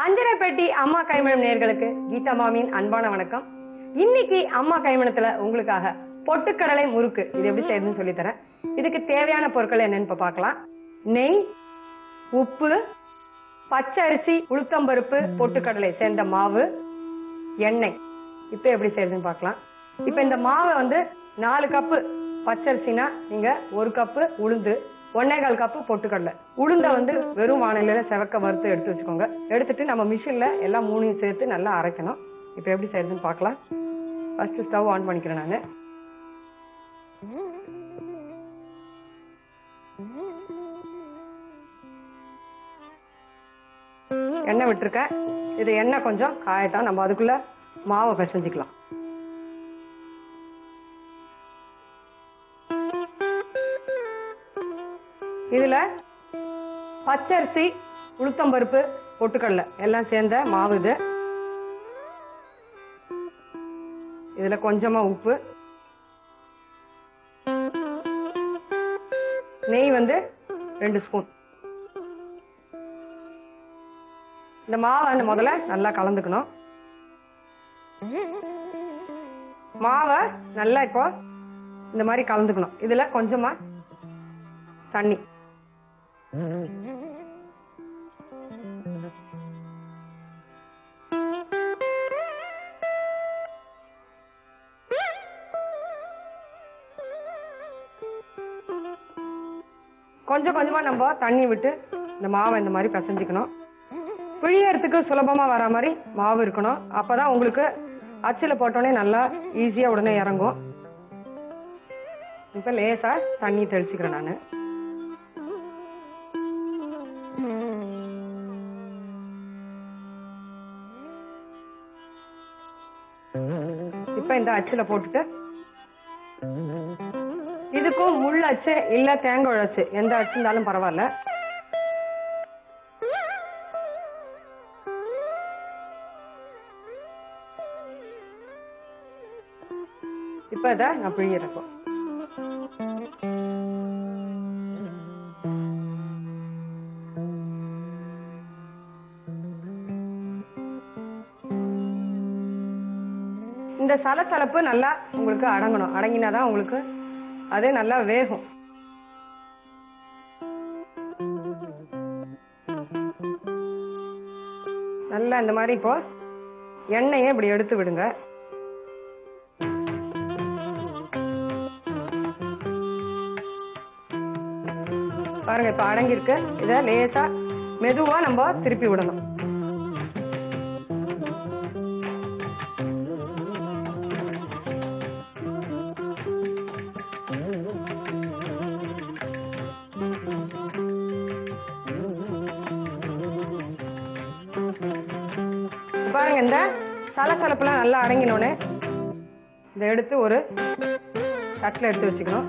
அஞ்சரைப்பேட்டை அம்மா கைமணம் நேயர்களுக்கு கீதா மாமியின் அன்பான வணக்கம். இன்னைக்கு அம்மா கைமணத்துல உங்களுக்காக பொட்டுக்கடலை முறுக்கு இது எப்படி செய்யறதுன்னு சொல்லி தரேன். இதுக்கு தேவையான பொருட்கள் என்னன்னு இப்ப பார்க்கலாம். நெய், உப்பு, பச்சை அரிசி, உளுத்தம்பருப்பு, பொட்டுக்கடலை சேர்ந்த மாவு, எண்ணெய். இப்ப எப்படி செய்யறதுன்னு பார்க்கலாம். இப்ப இந்த மாவை 4 கப்பு பச்சரிசினா நீங்க 1 கப்பு உளுந்து, 1.25 கப்பு பொட்டுக்கடலை. உளுந்த வெறும் வானிலையில செவக்க வறுத்து எடுத்து வச்சுக்கோங்க. எடுத்துட்டு நம்ம மிஷின்ல எல்லாம் 3 சேர்த்து நல்லா அரைக்கணும். இப்ப எப்படி செய்யறதுன்னு பார்க்கலாம். ஃபர்ஸ்ட் ஸ்டவ் ஆன் பண்ணிக்கிறேன் நானு. எண்ணெய் விட்டுருக்கேன். இது எண்ணெய் கொஞ்சம் காயத்தான், நம்ம அதுக்குள்ள மாவை பிசைஞ்சிக்கலாம். இதுல பச்சரிசி, உளுத்தம்பருப்பு, பொட்டுக்கடலை எல்லாம் சேர்ந்த மாவு இது. இதுல கொஞ்சமா உப்பு, நெய் 2 ஸ்பூன். இந்த மாவை முதல்ல நல்லா கலந்துக்கணும். மாவை நல்லா இப்போ இந்த மாதிரி கலந்துக்கணும். இதுல கொஞ்சமா தண்ணி, கொஞ்சம் கொஞ்சமா நம்ம தண்ணி விட்டு இந்த மாவை இந்த மாதிரி பிசைஞ்சுக்கணும். பிழியறதுக்கு சுலபமா வர மாதிரி மாவு இருக்கணும். அப்பதான் உங்களுக்கு அச்சில போட்டோடனே நல்லா ஈஸியா உடனே இறங்கும். இப்ப லேசா தண்ணி தெளிச்சுக்கிறேன் நானு. இப்ப இந்த அச்சுல போட்டுட்டு, இதுக்கும் முள் அச்சு இல்ல தேங்காய் அச்சு எந்த அச்சு இருந்தாலும் பரவாயில்ல. இப்ப இத நான் பிழியறேன். இந்த சலசலப்பு நல்லா உங்களுக்கு அடங்கணும். அடங்கினாதான் உங்களுக்கு அது நல்லா வேகும். நல்லா இந்த மாதிரி இப்போ எண்ணெயை இப்படி எடுத்து விடுங்க. பாருங்க இப்ப அடங்கிருக்கு. இத லேசா மெதுவா நம்ம திருப்பி விடணும். பாருங்க இந்த சலசலப்புலாம் நல்லா அடங்கினோன்னு இதை எடுத்து ஒரு தட்டில் எடுத்து வச்சுக்கணும்.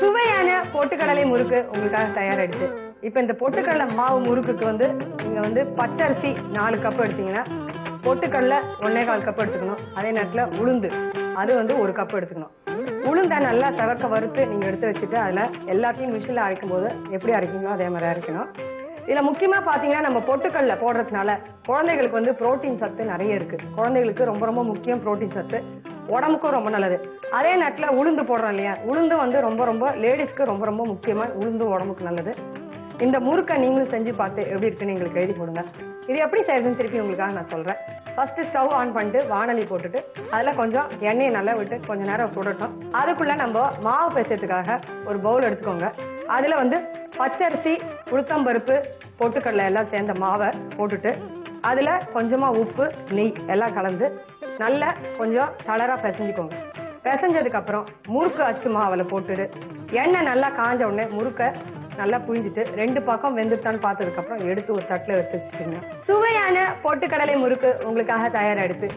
சுவையான பொட்டுக்கடலை முறுக்கு உங்களுக்காக தயாராயிடுச்சு. இப்ப இந்த பொட்டுக்கடலை மாவு முறுக்குக்கு நீங்க பச்சரிசி 4 கப் எடுத்தீங்கன்னா பொட்டுக்கடலை 1.25 கப் எடுத்துக்கணும். அதே நேரத்துல உளுந்து அது 1 கப் எடுத்துக்கணும். உளுந்த நல்லா செவக்க வறுத்து நீங்க எடுத்து வச்சுட்டு அதுல எல்லாத்தையும் மிஷின்ல அரைக்கும் போது எப்படி அரைக்கீங்களோ அதே மாதிரி அரைக்கணும். இதுல முக்கியமா பாத்தீங்கன்னா நம்ம பொட்டுக்கடலை போடுறதுனால குழந்தைகளுக்கு புரோட்டீன் சத்து நிறைய இருக்கு. குழந்தைகளுக்கு ரொம்ப ரொம்ப முக்கியம் புரோட்டீன் சத்து, உடம்புக்கும் ரொம்ப நல்லது. அதே நேரத்துல உளுந்து போடுறோம் இல்லையா, உளுந்து ரொம்ப ரொம்ப லேடிஸ்க்கு ரொம்ப ரொம்ப முக்கியமா உளுந்து உடம்புக்கு நல்லது. இந்த முறுக்கை நீங்களும் செஞ்சு பார்த்து எப்படி இருக்குன்னு எங்களுக்கு எழுதி போடுங்க. இது எப்படி செய்யறதுன்னு திருப்பி உங்களுக்காக நான் சொல்றேன். ஃபர்ஸ்ட் ஸ்டவ் ஆன் பண்ணிட்டு வானொலி போட்டுட்டு அதுல கொஞ்சம் எண்ணெயை நல்லா விட்டு கொஞ்ச நேரம் சுடட்டும். அதுக்குள்ள நம்ம மாவு பேசுறதுக்காக ஒரு பவுல் எடுத்துக்கோங்க. அதுல பச்சரிசி, உளுத்தம்பருப்பு, பொட்டுக்கடலை எல்லாம் சேர்ந்த மாவை போட்டுட்டு அதுல கொஞ்சமா உப்பு, நெய் எல்லாம் கலந்து நல்லா கொஞ்சம் தளரா பிசைஞ்சுக்கோங்க. பிசைஞ்சதுக்கு அப்புறம் முறுக்கு அச்சு மாவுல போட்டுட்டு எண்ணெய் நல்லா காஞ்ச உடனே முறுக்க நல்லா புழிஞ்சிட்டு 2 பக்கம் வெந்துட்டான்னு பார்த்ததுக்கு அப்புறம் எடுத்து ஒரு தட்டுல எடுத்து வச்சுக்கோங்க. சுவையான பொட்டுக்கடலை முறுக்கு உங்களுக்காக தயாராயிடுச்சு.